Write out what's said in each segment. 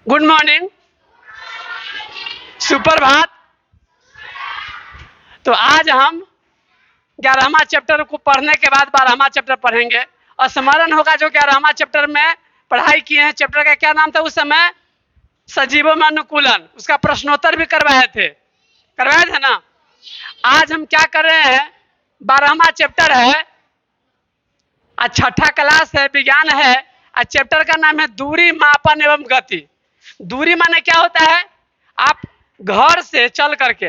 Good morning, सुप्रभात। तो आज हम 11वां चैप्टर को पढ़ने के बाद 12वां चैप्टर पढ़ेंगे। स्मरण होगा जो 11वां चैप्टर में पढ़ाई किए हैं। चैप्टर का क्या नाम था उस समय? सजीवों में अनुकूलन। उसका प्रश्नोत्तर भी करवाए थे ना। आज हम क्या कर रहे हैं, 12वां चैप्टर है, आज छठा क्लास है, विज्ञान है। आज चैप्टर का नाम है दूरी, मापन एवं गति। दूरी माने क्या होता है? आप घर से चल करके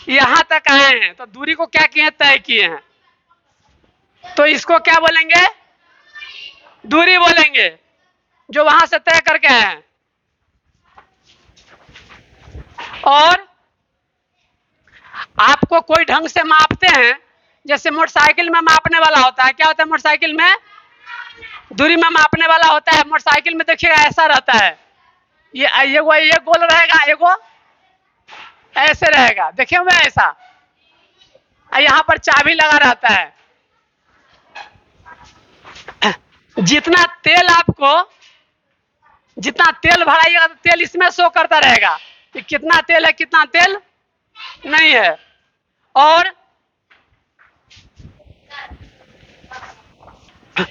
यहां तक आए हैं तो दूरी को क्या किए हैं? तय किए हैं। तो इसको क्या बोलेंगे? दूरी बोलेंगे, जो वहां से तय करके आए हैं। और आपको कोई ढंग से मापते हैं, जैसे मोटरसाइकिल में मापने वाला होता है। क्या होता है मोटरसाइकिल में? दूरी में मापने वाला होता है। मोटरसाइकिल में देखिएगा ऐसा रहता है, ये गोल रहेगा, एगो ऐसे रहेगा, देखिए हुए ऐसा। यहाँ पर चाबी लगा रहता है। जितना तेल भराइएगा तो तेल इसमें शो करता रहेगा कि कितना तेल है, कितना तेल नहीं है। और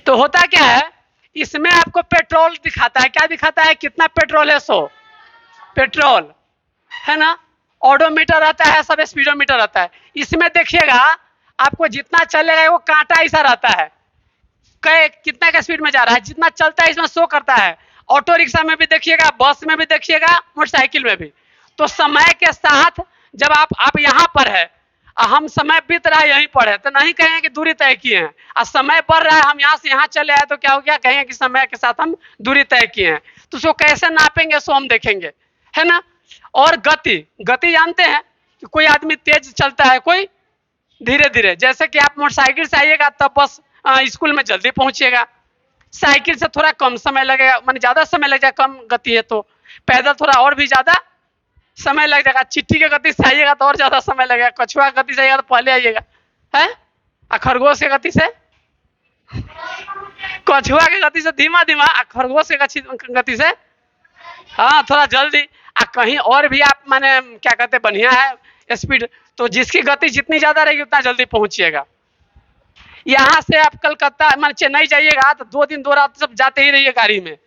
तो होता क्या है, इसमें आपको पेट्रोल दिखाता है। क्या दिखाता है? कितना पेट्रोल है, सो पेट्रोल है ना। ऑडोमीटर रहता है, सब स्पीडोमीटर रहता है। इसमें देखिएगा आपको जितना चलेगा वो कांटा ऐसा रहता है, कितना का स्पीड में जा रहा है, जितना चलता है इसमें शो करता है। ऑटो रिक्शा में भी देखिएगा, बस में भी देखिएगा, मोटरसाइकिल में भी। तो समय के साथ जब आप यहाँ पर है, हम समय बीत रहा है यहीं पर है, तो नहीं कहेंगे कि दूरी तय किए हैं। और समय बढ़ रहा है, हम यहाँ से यहाँ चले आए, तो क्या हो गया? कहेंगे कि समय के साथ हम दूरी तय किए हैं। तो उसको कैसे नापेंगे सो हम देखेंगे, है ना। और गति जानते हैं कि कोई आदमी तेज चलता है, कोई धीरे धीरे। जैसे कि आप मोटरसाइकिल से आइएगा तब बस स्कूल में जल्दी पहुंचिएगा। साइकिल से थोड़ा कम समय लगेगा, माने ज्यादा समय लग जाएगा, कम गति है तो। पैदल थोड़ा और भी ज्यादा समय लग जाएगा। चिट्ठी की गति से आइएगा तो और ज्यादा समय लगेगा। कछुआ की गति से आइएगा तो पहले आइएगा, है। और खरगोश की गति से, कछुआ की गति से धीमा धीमा, खरगोश की गति से हाँ थोड़ा जल्दी। कहीं और भी आप माने क्या कहते हैं, बढ़िया है स्पीड, तो जिसकी गति जितनी ज्यादा रहेगी उतना जल्दी पहुंचिएगा। यहाँ से आप कलकत्ता मान चेन्नई जाइएगा तो 2 दिन 2 रात सब जाते ही रहिए गाड़ी में,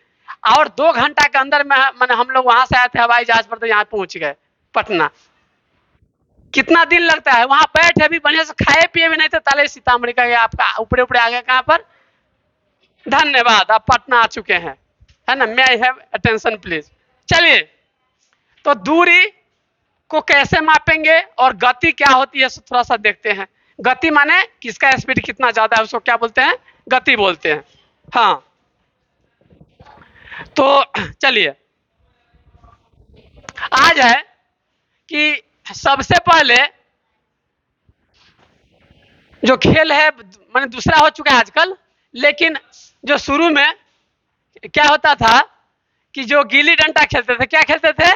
और 2 घंटा के अंदर में मैंने हम लोग वहां से आए थे हवाई जहाज पर, तो यहाँ पहुंच गए पटना। कितना दिन लगता है वहां बैठे, अभी बढ़िया से खाए पिए भी नहीं थे, ताले सीतामढ़ी का। आपका ऊपरे ऊपरे आ गया कहाँ पर? धन्यवाद, आप पटना आ चुके हैं, है ना। मे आई हैव अटेंशन प्लीज। चलिए, तो दूरी को कैसे मापेंगे और गति क्या होती है थोड़ा सा देखते हैं। गति माने किसका स्पीड कितना ज्यादा है, उसको क्या बोलते हैं? गति बोलते हैं। हाँ, तो चलिए आज है कि सबसे पहले जो खेल है, माने दूसरा हो चुका है आजकल, लेकिन जो शुरू में क्या होता था कि जो गिल्ली डंडा खेलते थे। क्या खेलते थे?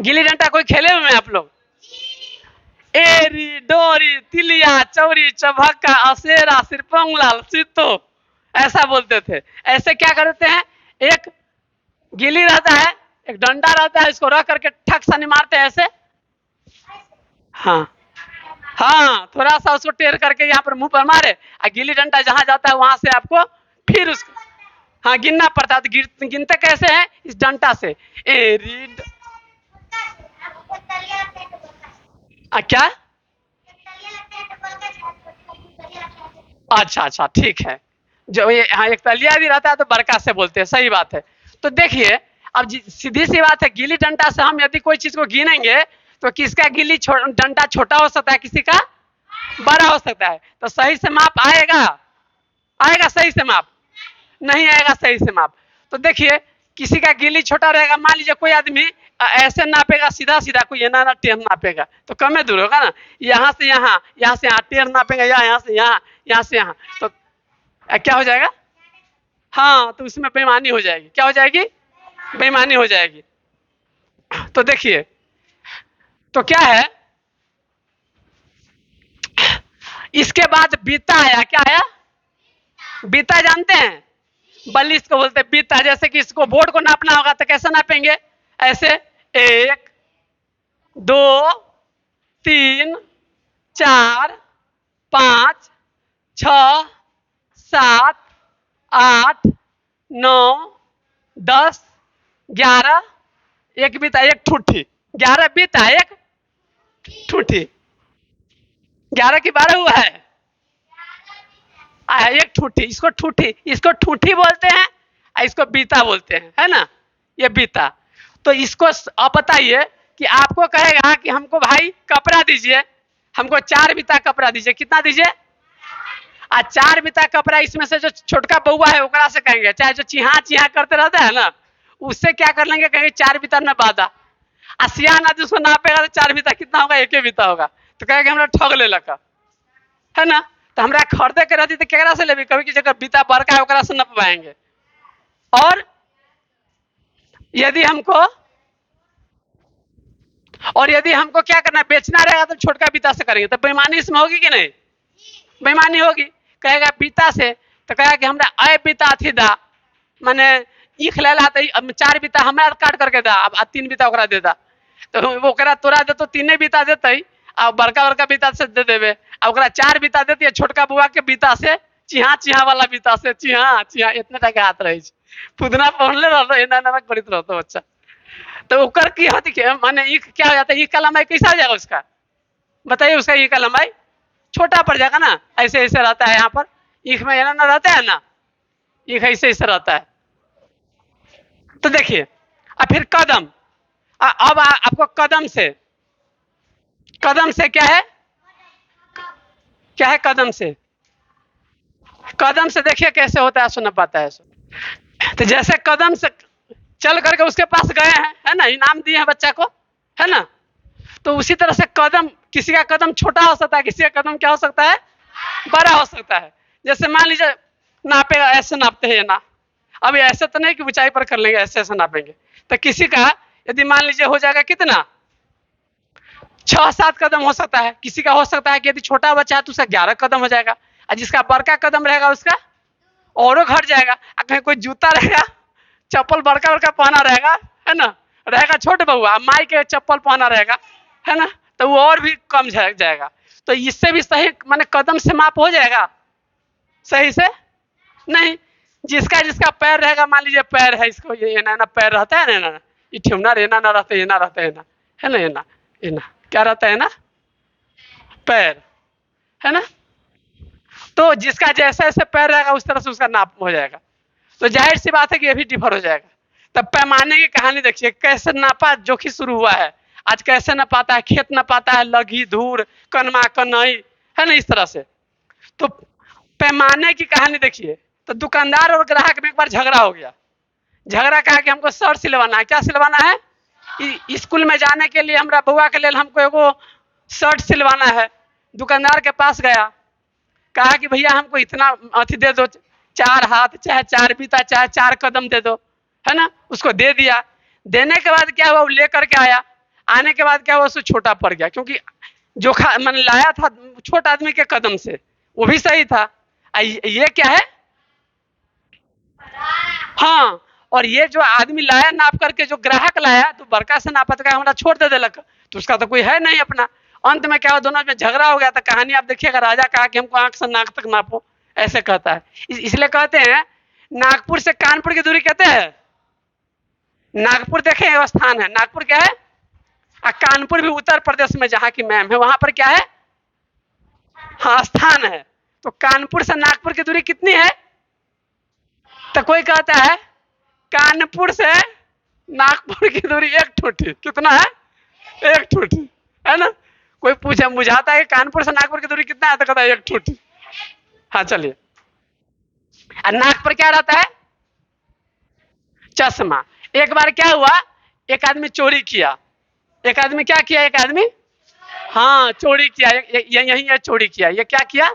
गिल्ली डंडा। कोई खेले हुए हैं आप लोग? एरी डोरी तिलिया चौरी चभक्का असेरा सिरपंगलाल सितो, ऐसा बोलते थे। ऐसे क्या करते हैं, एक गिल्ली रहता है, एक डंडा रहता है, इसको रख करके ठक सा मारते हैं ऐसे। हाँ हाँ, थोड़ा सा उसको टेर करके यहाँ पर मुंह पर मारे, और गिल्ली डंडा जहां जाता है वहां से आपको फिर उसको हाँ गिनना पड़ता है। तो गिनते कैसे हैं? इस डंडा से। एरी क्या? अच्छा अच्छा, ठीक है। जो ये हाँ एक तलिया भी रहता है तो बरका से बोलते हैं, सही बात है। तो देखिए, अब सीधी सी बात है, गिल्ली डंडा से हम यदि कोई चीज को गिनेंगे तो किसका गिल्ली डंडा छोटा हो सकता है, किसी का बड़ा हो सकता है। तो सही से माप आएगा? आएगा सही से माप? नहीं आएगा सही से माप। तो देखिए, किसी का गिल्ली छोटा रहेगा, मान लीजिए कोई आदमी ऐसे नापेगा सीधा सीधा, कोई ये ना टेढ़ नापेगा तो कम दूर होगा ना। यहाँ से यहाँ, यहाँ से यहाँ टेढ़ नापेगा, यहाँ से यहाँ, यहाँ से यहाँ, तो क्या हो जाएगा? हाँ, तो उसमें बेईमानी हो जाएगी। क्या हो जाएगी? बेईमानी हो जाएगी। तो देखिए, तो क्या है, इसके बाद बीता आया। क्या आया? बीता जानते हैं? 42 को बोलते हैं बीता। जैसे कि इसको बोर्ड को नापना होगा तो कैसे नापेंगे, ऐसे 1 2 3 4 5 6 7 8 9 10 11, एक बीता एक ठूठी, 11 बीता एक ठूठी, 11 की 12 हुआ है, एक ठूठी, इसको ठूठी बोलते हैं, इसको बीता बोलते हैं, है ना, ये बीता। तो इसको आप बताइए कि आपको कहेगा कि हमको भाई कपड़ा दीजिए, हमको 4 बीता कपड़ा दीजिए, कितना दीजिए, 4 बीता कपड़ा। इसमें से जो छोटका बउआ है ओकरा से कहेंगे, चाहे जो चिहा चिहा करते रहता है ना, उससे क्या कर लेंगे, कहेंगे 4 बीता न बादा। सियान आदमी उसको नापेगा तो 4 बीता कितना होगा, 1 बीता होगा, तो कहेंगे हमरा ठग ले लगा, है ना। तो हमरा खरीदे के रहती तो केकरा से लेबी, कभी की जगह बीता बड़का है ओकरा से नपवाएंगे। और यदि हमको क्या करना है, बेचना रहेगा तो छोटका बीता से करेंगे, तो बेईमानी इसमें होगी कि नहीं, बेईमानी होगी। कहेगा बीता से तो कहेगा कि हमरा अय बीता अथी दा, माने ईख ले ला, तो 4 बीता हमरा काट करके दा, अब 3 बीता ओकरा दे दा, तो ओकरा तोरा दे तो 3 बीता देते, आ बड़का बड़का बीता से दे देवे, आ ओकरा 4 बीता देती है छोटका बुआ के बीता से, चिहा चिहा वाला बीता से, चिहा चिहा इतने टका हाथ रहे, पुदना पहनले रहो, एना एना करित रहतो बच्चा। तो ओकर की हती के माने ईख क्या हो जाता है, ईख का लंबाई कैसा हो जाएगा उसका, बताइए, उसका ईख का लंबाई छोटा पड़ जाएगा ना, ऐसे ऐसे रहता है, यहाँ पर ईख में ना रहता है ना, ईख ऐसे ऐसे रहता है। तो देखिए, अब फिर कदम, अब आपको कदम से क्या है कदम से देखिए कैसे होता है, सुन पाता है। तो जैसे कदम से चल करके उसके पास गए हैं, है ना, इनाम दिए हैं बच्चा को, है ना, तो उसी तरह से कदम, किसी का कदम छोटा हो सकता है, किसी का कदम क्या हो सकता है, बड़ा हो सकता है। जैसे मान लीजिए नापेगा, ऐसे नापते हैं ना, अब ऐसे तो नहीं कि ऊंचाई पर कर लेंगे, ऐसे ऐसे नापेंगे, तो किसी का यदि मान लीजिए हो जाएगा कितना, 6-7 कदम हो सकता है, किसी का हो सकता है कि यदि छोटा बच्चा है तो उसका 11 कदम हो जाएगा, और जिसका बड़का कदम रहेगा उसका औरों घट जाएगा। कहीं कोई जूता रहेगा, चप्पल बड़का बड़का पहना रहेगा, है ना, रहेगा छोटे बउआ, माई के चप्पल पहना रहेगा, है ना, तो वो और भी कम जाएगा। तो इससे भी सही माने कदम से माप हो जाएगा सही से नहीं। जिसका जिसका पैर रहेगा, मान लीजिए पैर है, इसको ये ना पैर रहता है ना, ये ठेवना रेना ना रहता है, ना रहता है ना, है ना, ये ना क्या रहता है ना, पैर, है ना। तो जिसका जैसे जैसे पैर रहेगा उस तरह से उसका नाप हो जाएगा। तो जाहिर सी बात है कि ये भी डिफर हो जाएगा। तब पैमाने की कहानी देखिए, कैसे नापा जोखी शुरू हुआ है, आज कैसे नपाता है, खेत नपाता है, लगी धूर कनमा कनई, है ना, इस तरह से। तो पैमाने की कहानी देखिए, तो दुकानदार और ग्राहक में एक बार झगड़ा हो गया, झगड़ा कहा कि हमको शर्ट सिलवाना है, क्या सिलवाना है, स्कूल में जाने के लिए हमारा बुआ के लिए हमको एगो शर्ट सिलवाना है। दुकानदार के पास गया, कहा कि भैया हमको इतना अथी दे दो, 4 हाथ चाहे 4 बीता चाहे 4 कदम दे दो, है ना, उसको दे दिया। देने के बाद क्या हुआ, वो लेकर के आया, आने के बाद क्या हुआ, उससे छोटा पड़ गया, क्योंकि जोखा मैंने लाया था छोटा आदमी के कदम से, वो भी सही था। ये क्या है, हाँ, और ये जो आदमी लाया नाप करके, जो ग्राहक लाया तो बड़का से नापा, तो हमारा छोड़ दे दिलक, तो उसका तो कोई है नहीं अपना। अंत में क्या हुआ, दोनों में झगड़ा हो गया। तो कहानी आप देखिएगा, राजा कहा कि हमको आंख से नाक तक नापो, ऐसे कहता है। इसलिए कहते हैं नागपुर से कानपुर की दूरी कहते हैं, नागपुर देखे वो स्थान है, नागपुर क्या है, कानपुर भी उत्तर प्रदेश में जहाँ की मैम है, वहां पर क्या है, हाँ स्थान है। तो कानपुर से नागपुर की दूरी कितनी है, तो कोई कहता है कानपुर से नागपुर की दूरी 1 ठूठी, कितना है, 1 ठूठी, है ना। कोई पूछे बुझाता है कि कानपुर से नागपुर की दूरी कितना है, तो कहता है 1 ठूठी। हाँ चलिए, नाक पर क्या रहता है, चश्मा। एक बार क्या हुआ, एक आदमी चोरी किया, एक आदमी क्या किया, एक आदमी, हाँ चोरी किया, यही है चोरी किया, ये क्या किया,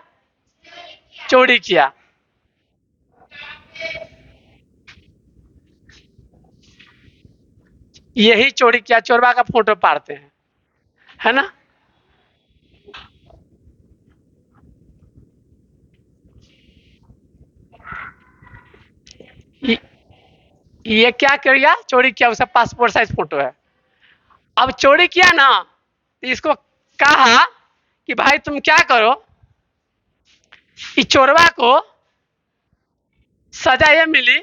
चोरी किया। यही चोरी किया, चोरवा का फोटो पाड़ते हैं, है ना। ये क्या किया, चोरी किया, उसका पासपोर्ट साइज फोटो है। अब चोरी किया ना, तो इसको कहा कि भाई तुम क्या करो, इस चोरवा को सजा ये मिली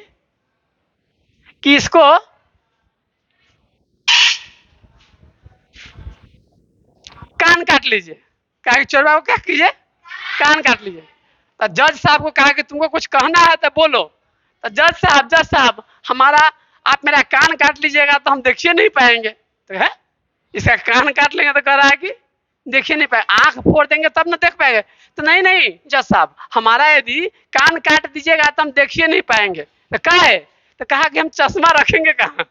कि इसको कान काट लीजिए। कहा कि चोरवा को क्या कीजिए, कान काट लीजिए। तो जज साहब को कहा कि तुमको कुछ कहना है तो बोलो। तो जज साहब हमारा, आप मेरा कान काट लीजिएगा तो हम देखिए नहीं पाएंगे। तो है, इसका कान काट लेंगे तो कह रहा है कि देखिए नहीं पाए, आंख फोड़ देंगे तब ना देख पाएंगे। तो नहीं नहीं जज साहब, हमारा यदि कान काट दीजिएगा तो हम देखिए नहीं पाएंगे। तो कहा है, तो कहा कि हम चश्मा रखेंगे कहाँ,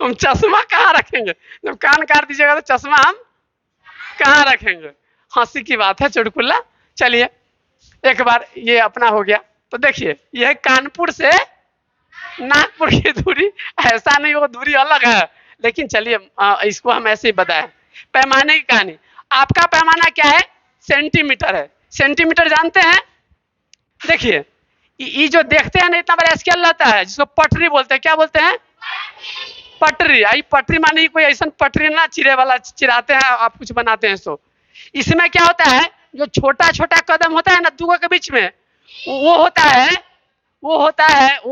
हम चश्मा कहाँ रखेंगे, जब कान काट दीजिएगा तो चश्मा हम कहाँ रखेंगे। हंसी की बात है चुटकुला। चलिए एक बार ये अपना हो गया। तो देखिए यह कानपुर से नागपुर की दूरी, ऐसा नहीं वो दूरी अलग है, लेकिन चलिए इसको हम ऐसे ही बताएं। पैमाने की कहानी, आपका पैमाना क्या है, सेंटीमीटर है। सेंटीमीटर जानते हैं, देखिए ये जो देखते हैं ना इतना बड़ा स्केल रहता है, जिसको पटरी बोलते हैं। क्या बोलते हैं, पटरी। आई पटरी माने कोई ऐसा पटरी ना चिरे वाला चिराते हैं आप कुछ बनाते हैं। सो इसमें क्या होता है, जो छोटा छोटा कदम होता है ना दो के बीच में, वो होता है, वो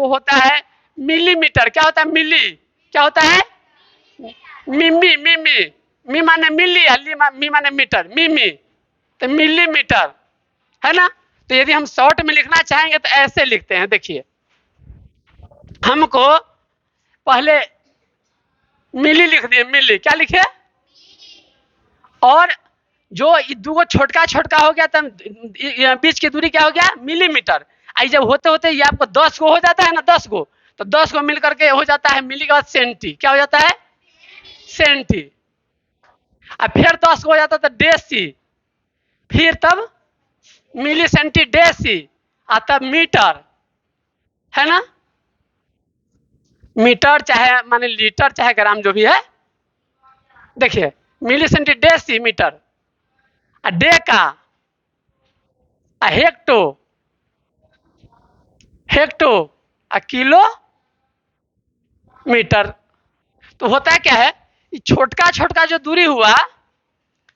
होता है मिलीमीटर। क्या होता है, मिली। क्या होता है, मिमी। मिमी, मी माने मिली, मी माने मीटर, मिमी। तो मिलीमीटर है ना। तो यदि हम शॉर्ट में लिखना चाहेंगे तो ऐसे लिखते हैं। देखिए हमको पहले मिली लिख दिए, मिली। क्या लिखे, और जो दो छोटका छोटका हो गया, तब बीच की दूरी क्या हो गया, मिलीमीटर। आई जब होते होते ये आपको 10 गो हो जाता है ना, 10 गो, तो 10 गो मिल करके हो जाता है मिली के बाद सेंटी। क्या हो जाता है, सेंटी। अब फिर 10 गो हो जाता तो डेसी, फिर तब मिली सेंटी डेसी, और तब मीटर, है ना। मीटर चाहे माने लीटर चाहे ग्राम जो भी है। देखिए milli centi decimetre, deca, hecto, hecto, kilometre. तो होता है क्या है, छोटका छोटका जो दूरी हुआ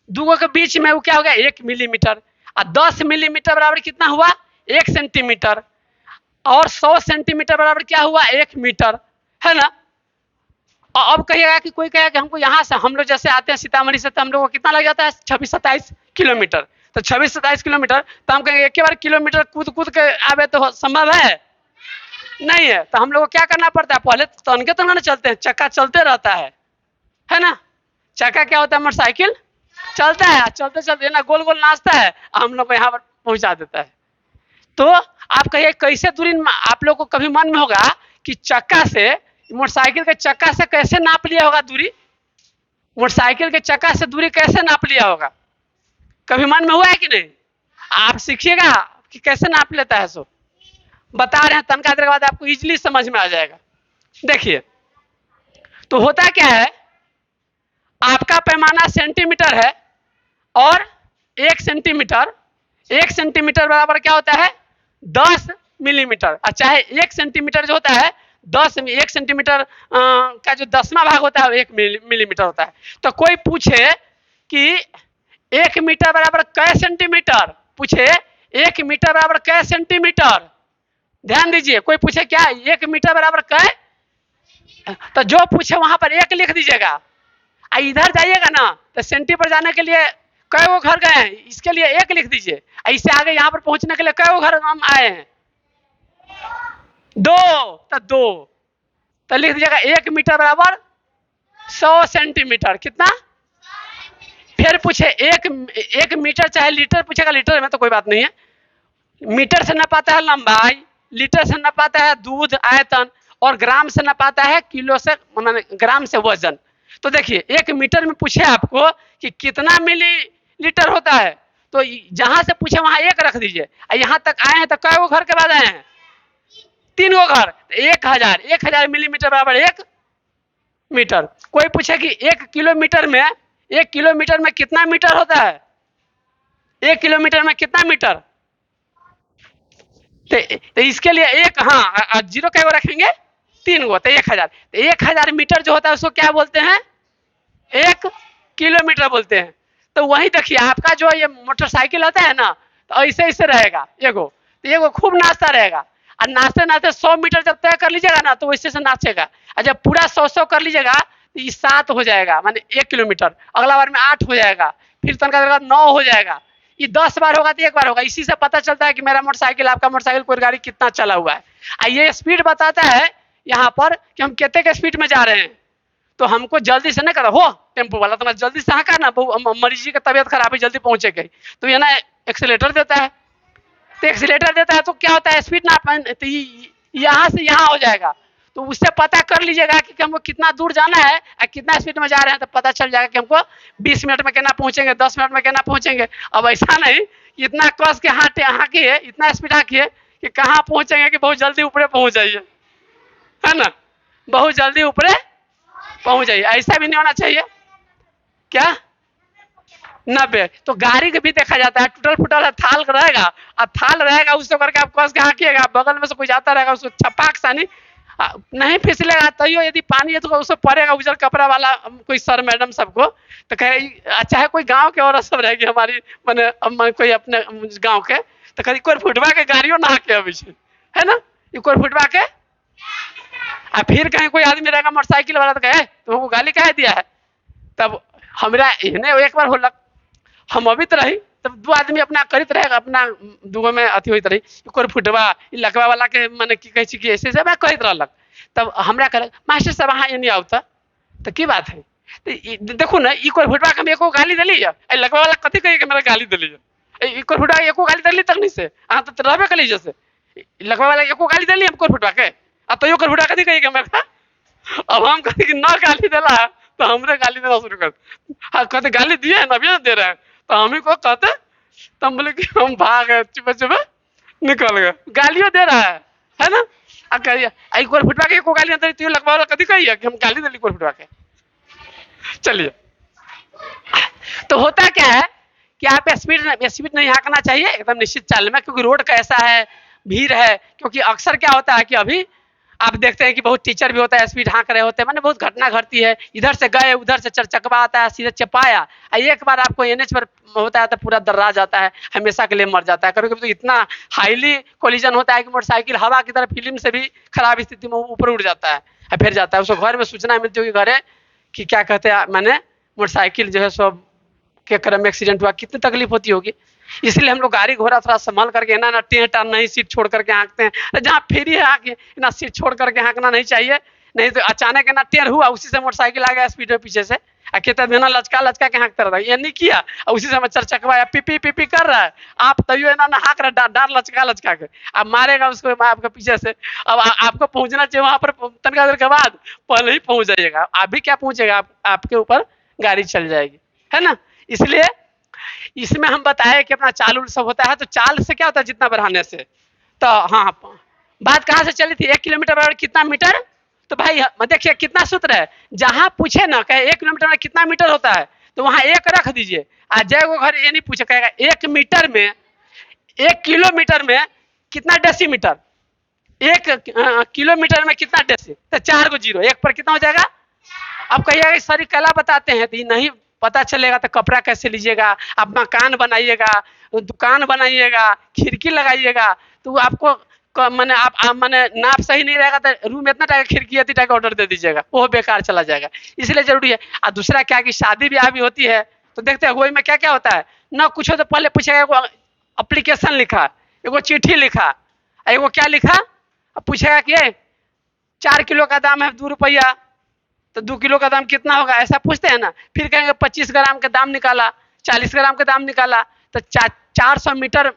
दो के बीच में, वो क्या हो गया, 1 मिलीमीटर। और 10 मिलीमीटर बराबर कितना हुआ, 1 सेंटीमीटर। और 100 सेंटीमीटर बराबर क्या हुआ, 1 मीटर, है ना। और अब कहिएगा कि कोई कहेगा कि हमको यहाँ से, हम लोग जैसे आते हैं सीतामढ़ी से, तो हम लोग को कितना लग जाता है, 26-27 किलोमीटर। तो 26-27 किलोमीटर, तो हम कहेंगे एक बार किलोमीटर कूद कूद के आवे तो संभव है नहीं है। तो हम लोग को क्या करना पड़ता है, पहले तनके तो ना चलते हैं, चक्का चलते रहता है ना। चक्का क्या होता है, मोटरसाइकिल चलता है, चलते चलते ना गोल गोल नाचता है, हम लोग को यहाँ पर पहुंचा देता है। तो आप कहिए कैसे दूरी, आप लोग को कभी मन में होगा कि चक्का से, मोटरसाइकिल के चक्का से कैसे नाप लिया होगा दूरी, मोटरसाइकिल के चक्का से दूरी कैसे नाप लिया होगा, कभी मन में हुआ है कि नहीं। आप सीखिएगा कि कैसे नाप लेता है। सो बता रहे हैं, तनका देर के बाद आपको इजीली समझ में आ जाएगा। देखिए तो होता क्या है, आपका पैमाना सेंटीमीटर है, और 1 सेंटीमीटर, 1 सेंटीमीटर बराबर क्या होता है, 10 मिलीमीटर। चाहे 1 सेंटीमीटर जो होता है 1 सेंटीमीटर का जो 10वां भाग होता है 1 मिलीमीटर होता है। तो कोई पूछे कि 1 मीटर बराबर कै सेंटीमीटर, पूछे 1 मीटर बराबर कै सेंटीमीटर, ध्यान दीजिए। कोई पूछे क्या 1 मीटर बराबर कै, तो जो पूछे वहां पर 1 लिख दीजिएगा। इधर जाइएगा ना तो सेंटी पर जाने के लिए कै वो घर गए हैं, इसके लिए 1 लिख दीजिए। इससे आगे यहाँ पर पहुंचने के लिए कै वो घर हम आए हैं, 2, तो 2, तो लिख दीजिएगा 1 मीटर बराबर 100 सेंटीमीटर। कितना, फिर पूछे 1 मीटर चाहे लीटर, पूछेगा लीटर में तो कोई बात नहीं है, मीटर से नपाता है लंबाई, लीटर से नपाता है दूध आयतन, और ग्राम से नपाता है किलो से, ग्राम से वजन। तो देखिए 1 मीटर में पूछे आपको कि कितना मिली लीटर होता है, तो जहां से पूछे वहां 1 रख दीजिए। यहाँ तक आए हैं तो कै वो घर के बाद आए हैं, 3 गो घर, 1000 मिलीमीटर बराबर 1 मीटर। कोई पूछे कि 1 किलोमीटर में, 1 किलोमीटर में कितना मीटर होता है, 1 किलोमीटर में कितना मीटर, तो इसके लिए 1, हाँ 0 कै रखेंगे, 3 गो तो 1000। तो 1000 मीटर जो होता है उसको क्या बोलते हैं? 1 किलोमीटर बोलते हैं। तो वही देखिए आपका जो ये मोटरसाइकिल होता है ना, तो ऐसे ऐसे रहेगा एगो, तो एगो खूब नाचता रहेगा, और नाचते नाचते 100 मीटर जब तय कर लीजिएगा ना, तो वैसे से नाचेगा, और जब पूरा 100 कर लीजिएगा तो ये 7 हो जाएगा, माने 1 किलोमीटर। अगला बार में 8 हो जाएगा, फिर तनका देर बाद 9 हो जाएगा। ये 10 बार होगा तो 1 बार होगा। इसी से पता चलता है कि मेरा मोटरसाइकिल, आपका मोटरसाइकिल, कोई गाड़ी कितना चला हुआ है। ये स्पीड बताता है यहाँ पर कि हम कितने के स्पीड में जा रहे हैं। तो हमको जल्दी से नहीं करा हो टेम्पो वाला, तो जल्दी से हाँ ना, मरीज की तबीयत खराब है, जल्दी पहुंचे गई, तो ये ना एक्सीलेटर देता है। तो एक्सीलेटर देता है तो क्या होता है, स्पीड ना, तो यहाँ से यहाँ हो जाएगा। तो उससे पता कर लीजिएगा कि हमको कितना दूर जाना है और कितना स्पीड में जा रहे हैं, तो पता चल जाएगा कि हमको 20 मिनट में कितना पहुंचेंगे, 10 मिनट में कितना पहुंचेंगे। अब ऐसा नहीं इतना कस के हाँकिए, इतना स्पीड हाँकिए कि कहाँ पहुंचेंगे कि बहुत जल्दी ऊपरे पहुंच जाइए, है ना, बहुत जल्दी ऊपरे पहुंच जाइए। ऐसा भी नहीं होना चाहिए। क्या 90? तो गाड़ी के भी देखा जाता है, टूटल फूटल है, थाल रहेगा, और थाल रहेगा उसको करके आप कस के हाँकिएगा, बगल में से कोई जाता रहेगा उसको छपाक सा नहीं फिसलेगा। तैयो यदि पानी है तो उसको पड़ेगा, उजल कपड़ा वाला कोई सर मैडम सबको, तो कहे चाहे कोई गांव के औरत सब रहेगी हमारी, मैंने कोई अपने गांव के, तो कभी कोई फुटवा के गाड़ियों नहा के अभी है ना, ये कोई फुटवा के। और फिर कहीं कोई आदमी रहेगा मोटरसाइकिल वाला, तो कहे तुमको गाली कह दिया है। तब हमरा इन्हें एक बार होलक, हम अभी तो रही, तब 2 आदमी अपना करित रहेगा, अपना दूगो में अथी होइत रही, कोई फुटवा लकवा वाला के मैंने की कहे कि ऐसे से कहत रहलक। तब हमरा कह मास्टर साहब अहाँ नहीं आवता, तो की बात है, तो देखू ना ई कोई फुटवा के हम एको गाली दिली है, लकवा वाला कथी कही कि मेरा गाली दिली है, कोई फुटवा एको गाली दिली तक नहीं से, अहाँ तो रहबे कली जैसे लकवा वाला एको गाली दिली हम कोई फुटवा के, अब तो कोई फुटवा कथी कही कि मेरा। अब हम कहते कि ना गाली दिला है, तो हमरे गाली देना शुरू कर, हाँ कहते गाली दिए है ना, अभी दे रहे हैं, तो हम ही को कहते, तो हम बोले कि हम भाग गए, चुपे चुपे निकल गए, गालियों दे रहा है ना। आई कोई फुटवा के को गाली अंदर लगवा वाला कभी कही है कि हम गाली दिली कोई फुटवा के। चलिए, तो होता क्या है कि आप स्पीड नहीं हाँकना चाहिए एकदम निश्चित चाल में, क्योंकि रोड कैसा है, भीड़ है। क्योंकि अक्सर क्या होता है कि अभी आप देखते हैं कि बहुत टीचर भी होता है स्पीड हाँक रहे होते हैं, मैंने बहुत घटना घटती है, इधर से गए उधर से चरचकवा आता है, सीधे चपाया, एक बार आपको एनएच पर होता है तो पूरा दर्रा जाता है, हमेशा के लिए मर जाता है। कभी कभी तो इतना हाईली कोलिजन होता है कि मोटरसाइकिल हवा की तरह फिल्म से भी खराब स्थिति में ऊपर उड़ जाता है, फिर जाता है। उसको घर में सूचना मिलती होगी घरे कि क्या कहते हैं, मैंने मोटरसाइकिल जो है सो के क्रम में एक्सीडेंट हुआ, कितनी तकलीफ होती होगी। इसलिए हम लोग गाड़ी घोड़ा थोड़ा संभाल करके ना टेढ़ टार नहीं सीट छोड़ करके हाँकते हैं, जहाँ फ्री है आके ना सीट छोड़ करके हाँकना नहीं चाहिए, नहीं तो अचानक ना टेढ़ हुआ उसी से मोटरसाइकिल आ गया स्पीड में पीछे से, कहते हैं लचका लचका के हाँकते रहता है, ये नहीं किया और उसी से चरचकवाया पीपी पीपी कर रहा है, आप तैयो ना हाँक रहे डार लचका लचका के, अब मारेगा उसको आपके पीछे से। अब आपको पहुंचना चाहिए वहां पर तनका देर के बाद, पहले ही पहुंच जाइएगा, अभी क्या पहुंचेगा, आपके ऊपर गाड़ी चल जाएगी, है ना। इसलिए इसमें हम बताए कि अपना चाल सब होता है, तो चाल से क्या होता है जितना बढ़ाने से, तो हाँ बात कहाँ से चली थी, 1 किलोमीटर बराबर कितना मीटर। तो भाई देखिए कितना सूत्र है, जहां पूछे ना कहे 1 किलोमीटर में कितना मीटर होता है, तो वहां 1 रख दीजिए। आज जय वो घर ये नहीं पूछे, कहेगा 1 मीटर में, 1 किलोमीटर में कितना डेसीमीटर, 1 किलोमीटर में कितना डेसी, तो 4 को जीरो, 1 पर कितना हो जाएगा। अब कहिएगा सर कला बताते हैं, तो नहीं पता चलेगा तो कपड़ा कैसे लीजिएगा, आप मकान बनाइएगा, दुकान बनाइएगा, खिड़की लगाइएगा, तो आपको मैंने आप मैंने नाप सही नहीं रहेगा तो रूम इतना टाइम खिड़की इतनी टाइम ऑर्डर दे दीजिएगा, वो बेकार चला जाएगा। इसलिए जरूरी है। और दूसरा क्या कि शादी ब्याह भी होती है, तो देखते हैं वही में क्या क्या होता है ना, कुछ हो तो पहले पूछेगा एगो अप्लीकेशन लिखा, एगो चिट्ठी लिखा, एगो क्या लिखा, अब पूछेगा कि 4 किलो का दाम है 2 रुपया, तो 2 किलो का दाम कितना होगा, ऐसा पूछते हैं ना। फिर कहेंगे 25 ग्राम का दाम निकाला, 40 ग्राम का दाम निकाला, तो 400 मीटर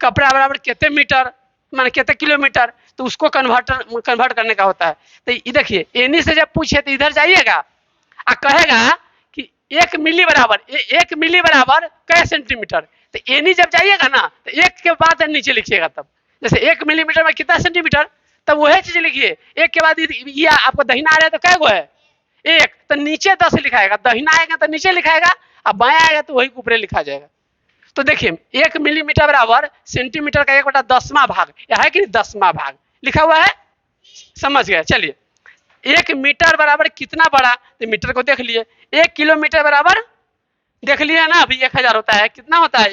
कपड़ा बराबर कितने मीटर, माने कितने किलोमीटर, तो उसको कन्वर्ट करने का होता है। तो ये देखिए एनी से जब पूछे तो इधर जाइएगा और कहेगा कि 1 मिली बराबर, 1 मिली बराबर कै सेंटीमीटर, तो एनी जब जाइएगा ना तो 1 के बाद नीचे लिखिएगा, तब जैसे 1 मिलीमीटर में कितना सेंटीमीटर, तब वही चीज लिखिए। 1 के बाद ये आपको दहिना आ रहा है तो कै गो है 1, तो नीचे 10 लिखाएगा, दहिना आएगा तो नीचे लिखाएगा, और बाएं आएगा तो वही ऊपरे लिखा जाएगा। तो देखिए 1 मिलीमीटर बराबर सेंटीमीटर का 1/10वां भाग, यह है कि 10वां भाग लिखा हुआ है, समझ गए। चलिए 1 मीटर बराबर कितना बड़ा, तो मीटर को देख लिए। 1 किलोमीटर बराबर देख लिए ना, अभी 1000 होता है, कितना होता है,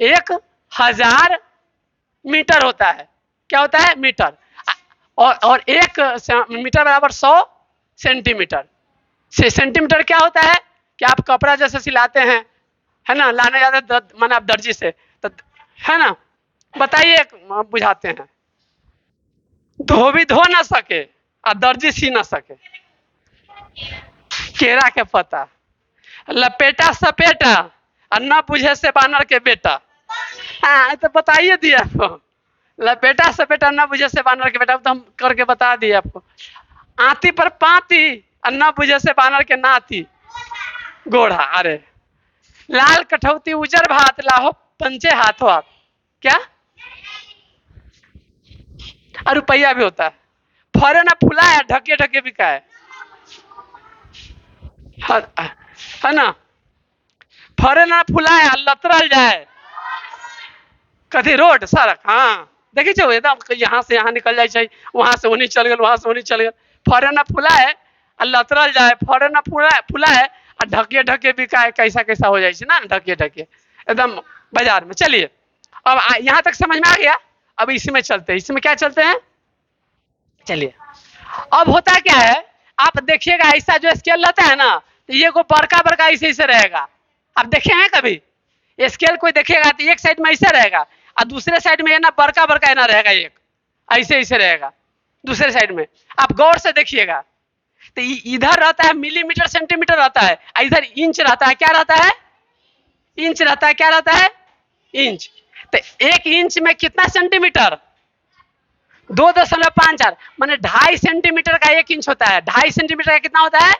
1000 मीटर होता है। क्या होता है, मीटर। और 1 मीटर बराबर 100 सेंटीमीटर। सेंटीमीटर क्या होता है कि आप कपड़ा जैसे सिलाते हैं, है ना, लाने जाते माने आप दर्जी से, तो है ना, बताइए, बुझाते हैं, धोबी धो ना सके और दर्जी सी ना सके, केरा के पत्ता, लपेटा सपेटा और न बुझे से बानर के बेटा। हाँ तो बताइए दिए आपको, लपेटा सपेटा न बुझे से बानर के बेटा, तो हम करके बता दिए आपको। आती पर पाती और न बुझे से बानर के नाती गोढ़ा। अरे लाल कठौती उजर भात, लाहो पंचे हाथों हाथ। क्या, और रुपया भी होता है। फरे ना फुला है, ढके ढके बिका है ना, फरे ना फुला है, लतरल जाए कथी, रोड सड़क। हाँ देखी छो, एकदम यहाँ से यहाँ निकल जाए, वहां से वहीं चल गए, वहां से वहीं चल गए। फरे ना फुला है और लतरल जाए, फरे ना फुला है और ढके ढके बिका है, कैसा कैसा हो जाए ना, ढके ढके एकदम बाजार में। चलिए अब यहाँ तक समझ में आ गया। अब इसमें चलते हैं, इसमें क्या चलते हैं, चलिए। अब होता क्या है, आप देखिएगा ऐसा जो स्केल रहता है ना, तो ये को बड़का बड़का ऐसे ऐसे रहेगा। आप देखे हैं कभी स्केल कोई देखेगा तो एक साइड में ऐसे रहेगा और दूसरे साइड में ना बड़का बड़का ना रहेगा, एक ऐसे ऐसे रहेगा दूसरे साइड में। आप गौर से देखिएगा तो इधर रहता है मिलीमीटर सेंटीमीटर रहता है, इधर इंच रहता है। क्या रहता है, इंच रहता है। क्या रहता है, इंच। तो 1 इंच में कितना सेंटीमीटर, 2.54 माने 2.5 सेंटीमीटर का 1 इंच होता है। 2.5 सेंटीमीटर का कितना होता है,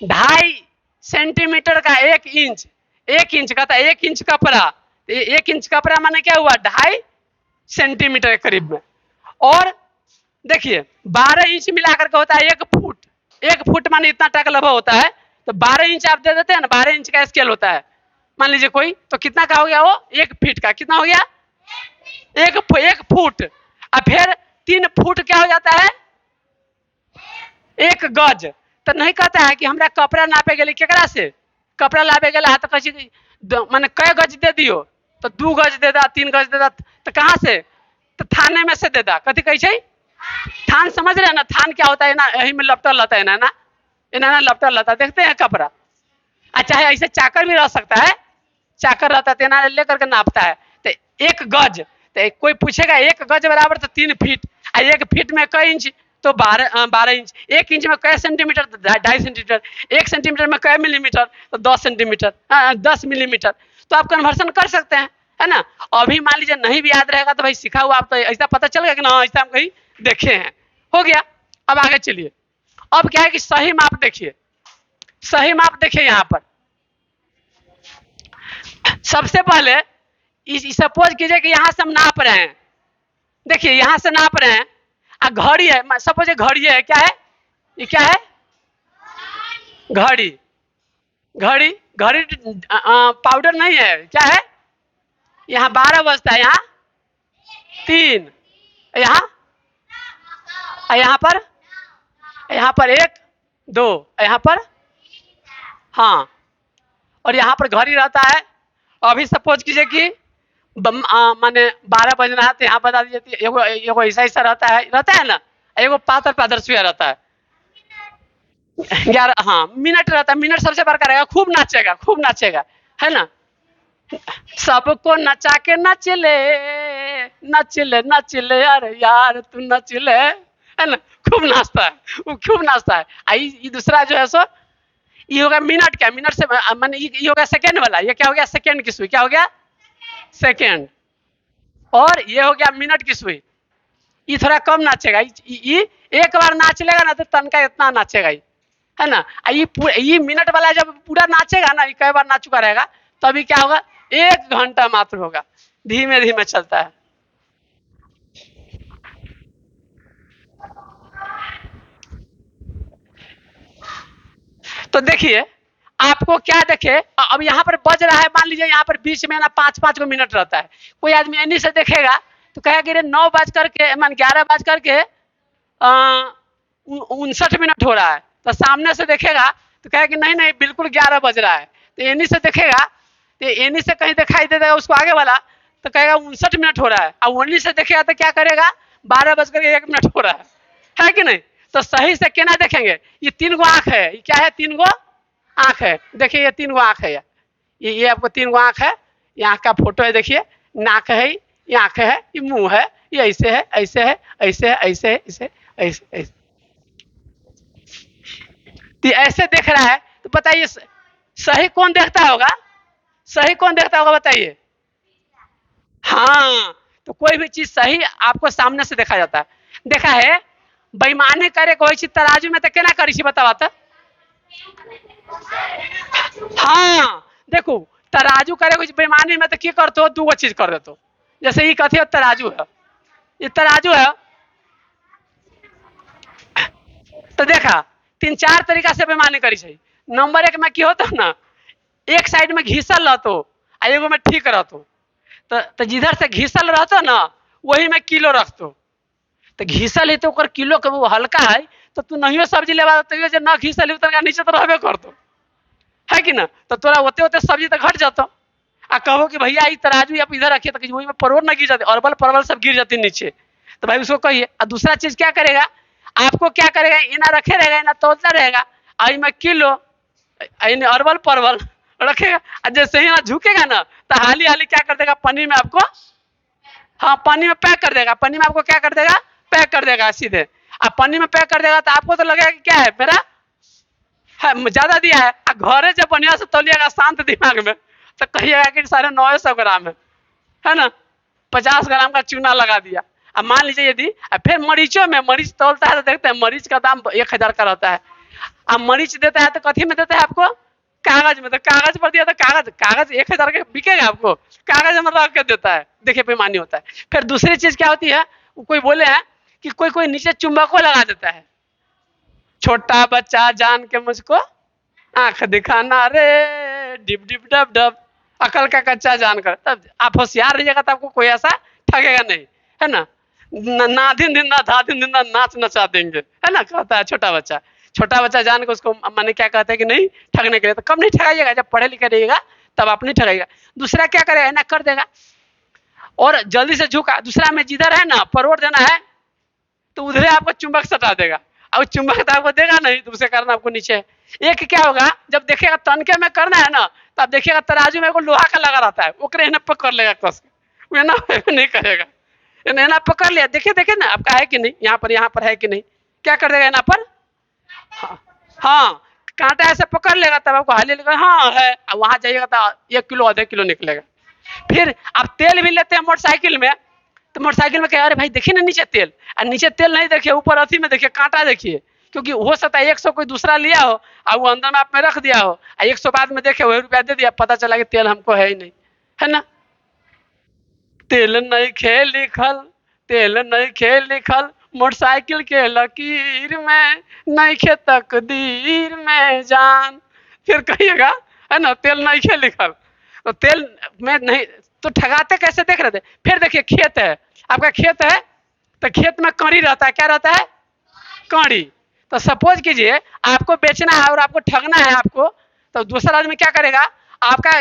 2.5 सेंटीमीटर का 1 इंच। 1 इंच का था, 1 इंच कपड़ा, 1 इंच कपड़ा माने क्या हुआ, 2.5 सेंटीमीटर के करीब में। और देखिए 12 इंच मिलाकर के होता है 1 फुट। 1 फुट माने इतना टक लगभग होता है, तो 12 इंच आप दे देते हैं ना, 12 इंच का स्केल होता है। मान लीजिए कोई, तो कितना का हो गया वो, 1 फीट का कितना हो गया, 1 फुट। और फिर 3 फुट क्या हो जाता है, 1 गज। तो नहीं कहता है कि हमरा कपड़ा नापे गए केकरा से, कपड़ा लाबे गए तो कहे मैंने कै गज दे दियो, तो 2 गज दे दा, 3 गज दे दा, तो कहाँ से, तो थाने में से दे दा। कथी कहे, थान समझ रहे हैं ना, थान क्या होता है ना, यही में लपटल रहता है ना, इन्हें लपटल रहता है, देखते हैं कपड़ा। अच्छा है, ऐसे चाकर भी रह सकता है, चाकर रहता है तो लेकर के नापता है। तो 1 गज, तो कोई पूछेगा 1 गज बराबर तो 3 फीट, 1 फीट में कई इंच, तो 12 इंच। 1 इंच में कै सेंटीमीटर, तो 2.5 सेंटीमीटर। 1 सेंटीमीटर में कै मिलीमीटर, तो 10 सेंटीमीटर, 10 मिलीमीटर। तो आप कन्वर्सन कर सकते हैं, है ना। अभी मान लीजिए नहीं भी याद रहेगा तो भाई सीखा हुआ आप तो ऐसा पता चल गया कि ना, ऐसा हम कहीं देखे हैं, हो गया। अब आगे चलिए। अब क्या है कि सही माप देखिए, सही माप देखिए यहाँ पर। सबसे पहले सपोज कीजिए कि यहां से हम नाप रहे हैं, देखिए यहां से नाप रहे हैं, घड़ी है, सपोज घड़ी है, क्या है ये, क्या है, घड़ी। घड़ी घड़ी पाउडर नहीं है, क्या है, यहाँ 12 बजता है, यहाँ 3, यहाँ पर 1 2, यहाँ पर, हाँ, और यहाँ पर घड़ी रहता है। अभी सपोज कीजिए कि माने 12 बजना है, तो यहाँ बता दीजिए, एगो ऐसा ऐसा रहता है ना, एगो पातर पातर सुइया रहता है। 11, हाँ, मिनट रहता है। मिनट सबसे बड़का रहेगा, खूब नाचेगा, खूब नाचेगा, है ना। सबको नचा के नचले नचले नचले, अरे यार तू नचले, है ना, खूब नाचता है वो, खूब नाचता है। ये दूसरा जो है सो, ये हो गया मिनट, क्या मिनट से माने ये हो गया सेकेंड वाला, ये क्या हो गया, सेकेंड की सुई, क्या हो गया, सेकेंड। और ये हो गया मिनट की सुई, ये थोड़ा कम नाचेगा। ये एक बार नाच लेगा ना तो तनका इतना नाचेगा, है ना। ये मिनट वाला जब पूरा नाचेगा ना, कई बार नाच चुका रहेगा, तभी क्या होगा, 1 घंटा मात्र होगा, धीमे धीमे चलता है। तो देखिए आपको क्या देखे, अब यहाँ पर बज रहा है, मान लीजिए यहाँ पर बीच में ना 5-5 मिनट रहता है। कोई आदमी एनी से देखेगा तो कहेगा कि 9 बज करके मान 11 बज करके 59 मिनट हो रहा है, तो सामने से देखेगा तो कहेगा कि नहीं नहीं बिल्कुल 11 बज रहा है। तो एनी से देखेगा तो एनी से कहीं दिखाई दे देगा उसको आगे वाला, तो कहेगा 59 मिनट हो रहा है। और ओनली से देखेगा तो क्या करेगा, 12 बज कर 1 मिनट हो रहा है कि नहीं। तो सही से केना देखेंगे, ये 3 गो आंख है, ये क्या है, 3 गो आंख है। देखिए ये 3 गो आंख है, ये आपको 3 गो आंख है, ये आंख का फोटो है, देखिए नाक है, ये आंख है, ये मुंह है, ये ऐसे है ऐसे है ऐसे है ऐसे है ऐसे ऐसे ऐसे, तो ऐसे देख रहा है। तो बताइए सही कौन देखता होगा, सही कौन देखता होगा बताइए। हाँ, तो कोई भी चीज सही आपको सामने से देखा जाता है। देखा है बेईमानी करे कोई चीज तराजू में तो केना करी छी बतावा तो। हाँ देखो, तराजू करे कुछ बेईमानी में तो की करते, 2 गो चीज कर देते। जैसे ये कथी है, तराजू है, ये तराजू है, तो देखा 3-4 तरीका से बेईमानी करी छै। नंबर 1 में की होता ना, एक साइड में घिसल रहतो आ एगो में ठीक रहतो। तो जिधर से घिसल रहतो ना वही में किलो रखतो। तो घिसल है तो किलो के वो हल्का है, तो तू नहीं सब्जी लेवा तो जे ना घिसल उतर नीचे तो रहबे करतो, है कि ना। तो तोरा होते होते सब्जी तो घट जातो। आ कहो कि भैया ये तराजू आप इधर रखिए, तो वही में परवल ना गिर जाते, अरबल परवल सब गिर जाते नीचे। तो भाई उसको कहिए। और दूसरा चीज क्या करेगा, आपको क्या करेगा, इना रखे रहेगा, इना तोलता रहेगा, आई में किलो अरबल परवल रखेगा। और जैसे ही ना झुकेगा ना तो हाली हाली क्या कर देगा, पानी में आपको, हाँ पानी में पैक कर देगा, पानी में आपको क्या कर देगा, पैक कर देगा सीधे। अब पानी में पैक कर देगा तो आपको तो लगेगा कि क्या है मेरा है, ज्यादा दिया है। घरे जब बढ़िया से तोलिएगा शांत दिमाग में, तो कहिएगा कि 950 ग्राम है ना, 50 ग्राम का चूना लगा दिया। अब मान लीजिए यदि फिर मरीचों में, मरीच तोलता है तो देखते हैं मरीच का दाम 1000 का रहता है। अब मरीच देता है तो कथी में देता है आपको, कागज में। तो कागज पर दिया तो कागज कागज 1000 के बिकेगा आपको, कागज में रख के देता है। देखिए बेईमानी होता है। फिर दूसरी चीज क्या होती है, कोई बोले हैं कि कोई कोई नीचे चुंबको लगा देता है। छोटा बच्चा जान के मुझको आंख दिखाना रे, डिप डिप डब डब, अकल का कच्चा जानकर। तब आप होशियार रहिएगा तो आपको कोई ऐसा ठगेगा नहीं, है ना। ना दिन दिन ना धा दिन दिन ना नाच नचा देंगे, है ना, कहता है छोटा बच्चा। छोटा बच्चा जान के उसको मैंने क्या कहता है कि नहीं ठगने के लिए। तो कब नहीं ठगाइएगा, जब पढ़े लिखे रहिएगा तब आप नहीं ठगाइएगा। दूसरा क्या करेगा ना, कर देगा और जल्दी से झुका। दूसरा में जिधर है ना परवट देना है तो उधर आपको चुंबक सटा देगा, और चुंबक तो आपको देगा नहीं, तो उसके कारण आपको नीचे। एक क्या होगा, जब देखिएगा तनके में करना है ना, तो आप देखिएगा तराजू में लोहा का लगा रहता है, ओकरे ना पकड़ लेगा कस के, ना नहीं करेगा, ना पकड़ लिया, देखिए देखिए ना आपका है कि नहीं, यहाँ पर है कि नहीं, क्या कर देगा यहाँ पर। हाँ, हाँ कांटा ऐसे पकड़ लेगा, तब आपको हाली लेगा, हाँ है। अब वहां जाइएगा तो 1 किलो आधे किलो निकलेगा। फिर आप तेल भी लेते हैं मोटरसाइकिल में, तो मोटरसाइकिल में कहे अरे भाई देखिए ना नीचे तेल, और नीचे तेल नहीं देखिए, ऊपर अथी में देखिए कांटा देखिए, क्योंकि हो सकता है 100 कोई दूसरा लिया हो और वो अंदर में आप में रख दिया हो, और 100 बाद में देखे वही रुपया दे दिया, पता चला कि तेल हमको है ही नहीं, है ना। तेल नहीं खेल लिखल, तेल नहीं खेल लिखल मोटरसाइकिल के लकीर में, नहीं खे तकदीर में जान। फिर कहिएगा है ना, तेल नहीं खेल लिखल, तो तेल में नहीं, तो ठगाते कैसे देख रहे थे। फिर देखिए खेत है, आपका खेत है, तो खेत में कड़ी रहता है, क्या रहता है, कड़ी। तो सपोज कीजिए आपको बेचना है और आपको ठगना है आपको, तो दूसरा आदमी क्या करेगा, आपका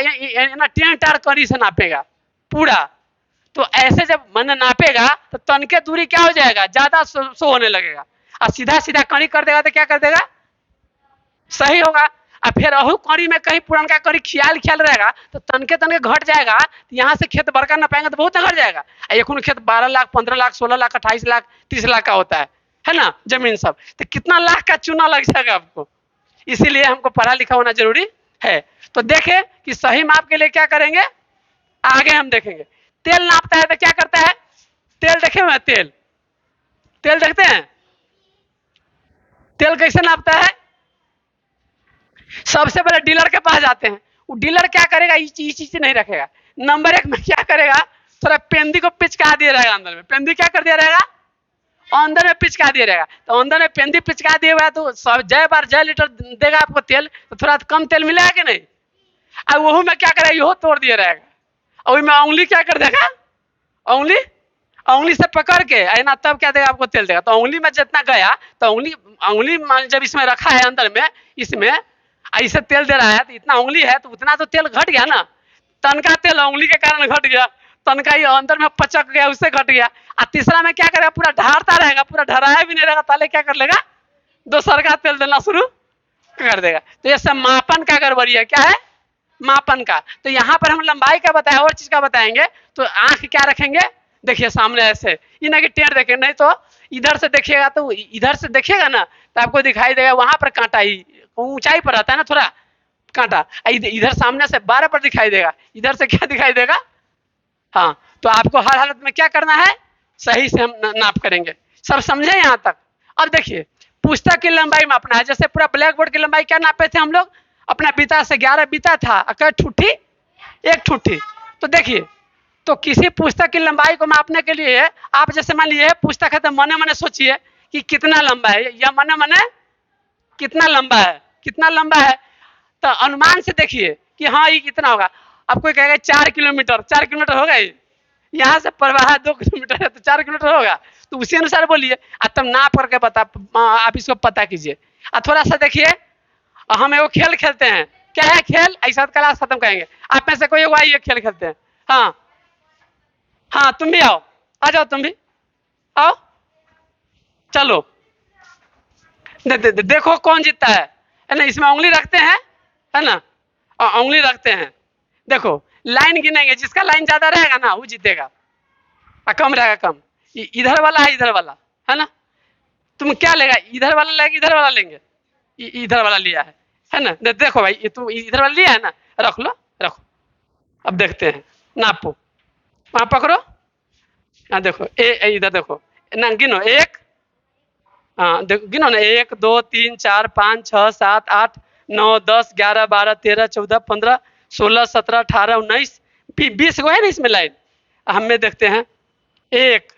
ना टेन टार कड़ी से नापेगा पूरा। तो ऐसे जब मन नापेगा तो तनके दूरी क्या हो जाएगा, ज्यादा शो होने लगेगा। और सीधा सीधा कड़ी कर देगा तो क्या कर देगा, सही होगा। और फिर अहू कड़ी में कहीं पुरानका कड़ी ख्याल ख्याल रहेगा तो तनके तनके घट जाएगा, तो यहाँ से खेत बड़का न पाएंगे तो बहुत घट जाएगा। एक खेत 12 लाख 15 लाख 16 लाख 28 लाख 30 लाख का होता है ना जमीन सब, तो कितना लाख का चूना लग जाएगा आपको। इसीलिए हमको पढ़ा लिखा होना जरूरी है। तो देखें कि सही माप के लिए क्या करेंगे, आगे हम देखेंगे। तेल नापता है तो क्या करता है, तेल देखे हुए तेल, तेल देखते हैं, तेल कैसे नापता है। सबसे पहले डीलर के पास जाते हैं, वो डीलर क्या करेगा, ये चीज नहीं रखेगा। नंबर 1 में क्या करेगा, थोड़ा पेंदी को पिचका दिया रहेगा अंदर में, पेंदी क्या कर दिया रहेगा, अंदर में पिचका दिया रहेगा। तो अंदर में पेंदी पिचका दिया हुआ तो जय लीटर देगा आपको तेल, तो थोड़ा कम तेल मिलेगा कि नहीं। अब वो में क्या करेगा, यो तोड़ दिया रहेगा, और में उंगली क्या कर देगा, उंगली उंगली से पकड़ के है ना, तब क्या देगा आपको तेल देगा। तो उंगली में जितना गया तो उंगली उंगली जब इसमें रखा है अंदर में, इसमें ऐसे तेल दे रहा है तो इतना उंगली है तो उतना तो तेल घट गया ना। तनका तेल उंगली के कारण घट गया, तनका ही अंदर में पचक गया, उससे घट गया। और तीसरा में क्या करेगा, पूरा ढारता रहेगा, पूरा ढराया भी नहीं रहेगा, ताले क्या कर लेगा, दोसर का तेल देना शुरू कर देगा। तो ये सब मापन का गड़बड़ी है। क्या है, मापन का। तो यहाँ पर हम लंबाई का बताया, और चीज का बताएंगे। तो आंख क्या रखेंगे, देखिए सामने ऐसे, ये ना कि टेढ़ देखे, नहीं तो इधर से देखिएगा, तो इधर से देखिएगा ना तो आपको दिखाई देगा वहां पर कांटा, ही ऊंचाई पर रहता है ना थोड़ा कांटा, इधर सामने से 12 पर दिखाई देगा, इधर से क्या दिखाई देगा। हाँ, तो आपको हर हालत में क्या करना है, सही से हम नाप करेंगे। सब समझे यहाँ तक। अब देखिए पुस्तक की लंबाई मापना है। जैसे पूरा ब्लैक बोर्ड की लंबाई क्या नापे थे हम लोग, अपना बीता से 11 बीता था, अगर ठुठी एक ठुठी। तो देखिए, तो किसी पुस्तक की लंबाई को मापने के लिए आप जैसे मान लीजिए पुस्तक है तो मने मने सोचिए कि कितना लंबा है, या मने मने कितना लंबा है, कितना लंबा है। तो अनुमान से देखिए कि हाँ ये कितना होगा। अब कोई कहेगा 4 किलोमीटर, 4 किलोमीटर होगा ये, यहाँ से प्रवाह 2 किलोमीटर है तो 4 किलोमीटर होगा। तो उसी अनुसार बोलिए, और तब नाप करके बता, आप इसको पता कीजिए। और थोड़ा सा देखिए, हम एगो खेल खेलते हैं। क्या है खेल, ऐसा क्लास खत्म करेंगे। आप में से कोई एगो आइए खेल खेलते हैं। हाँ हाँ, तुम भी आओ, आ जाओ तुम भी आओ, चलो। देखो कौन जीतता है ना। इसमें उंगली रखते हैं, है ना, और उंगली रखते हैं। देखो लाइन गिनेंगे, जिसका लाइन ज्यादा रहेगा ना वो जीतेगा, और कम रहेगा कम। इधर वाला है, इधर वाला है ना। तुम क्या लेगा, इधर वाला लेगा, इधर वाला लेंगे, इधर वाला लिया है ना। देखो भाई, ये तुम इधर वाला लिया है ना, रख लो, रखो। अब देखते हैं, नापो, वहां पकड़ो। हाँ देखो, इधर देखो ना, गिनो एक, हाँ देखो गिनो ना, 1 2 3 4 5 6 7 8 9 10 11 12 13 14 15 16 17 18 19 20 को है ना इसमें लाइन। हमें देखते हैं 1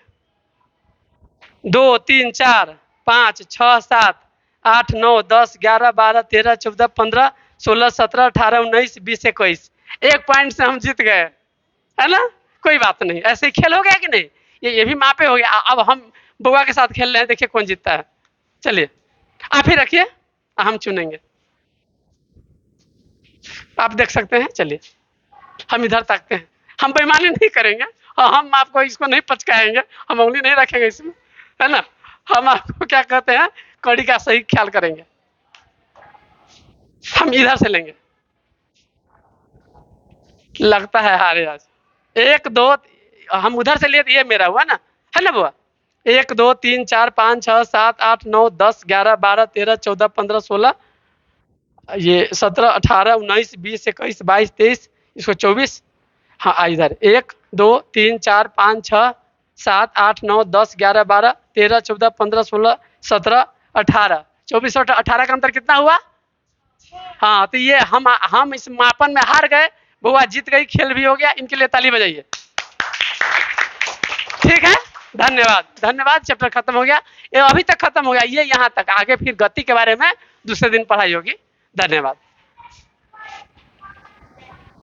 2 3 4 5 6 7 8 9 10 11 12 13 14 15 16 17 18 19 20 21। 1 पॉइंट से हम जीत गए, है ना। कोई बात नहीं, ऐसे ही खेल हो गया कि नहीं, ये भी मापे हो गया। अब हम बुआ के साथ खेल रहे हैं, देखिए कौन जीतता है। चलिए आप ही रखिए, हम चुनेंगे। आप देख सकते हैं। चलिए हम इधर ताकते हैं, हम बेईमानी नहीं करेंगे, हम आपको इसको नहीं पचकाएंगे, हम उंगली नहीं रखेंगे इसमें, है ना। हम आपको क्या कहते हैं, कड़ी का सही ख्याल करेंगे। हम इधर से लेंगे, लगता है हारे आज। 1 2, हम उधर से लिए तो ये मेरा हुआ ना, है ना बुआ। 1 2 3 4 5 6 7 8 9 10 11 12 13 14 15 16, ये 17 18 19 20 21 22 23, इसको 24। हाँ इधर 1 2 3 4 5 6 7 8 9 10 11 12 13 14 15 16 17 18 24 और 18 का अंतर कितना हुआ। हाँ, तो ये हम इस मापन में हार गए, बुआ जीत गई, खेल भी हो गया। इनके लिए ताली बजाइए। ठीक है, धन्यवाद धन्यवाद। चैप्टर खत्म हो गया, ये अभी तक खत्म हो गया, ये यहाँ तक। आगे फिर गति के बारे में दूसरे दिन पढ़ाई होगी। धन्यवाद।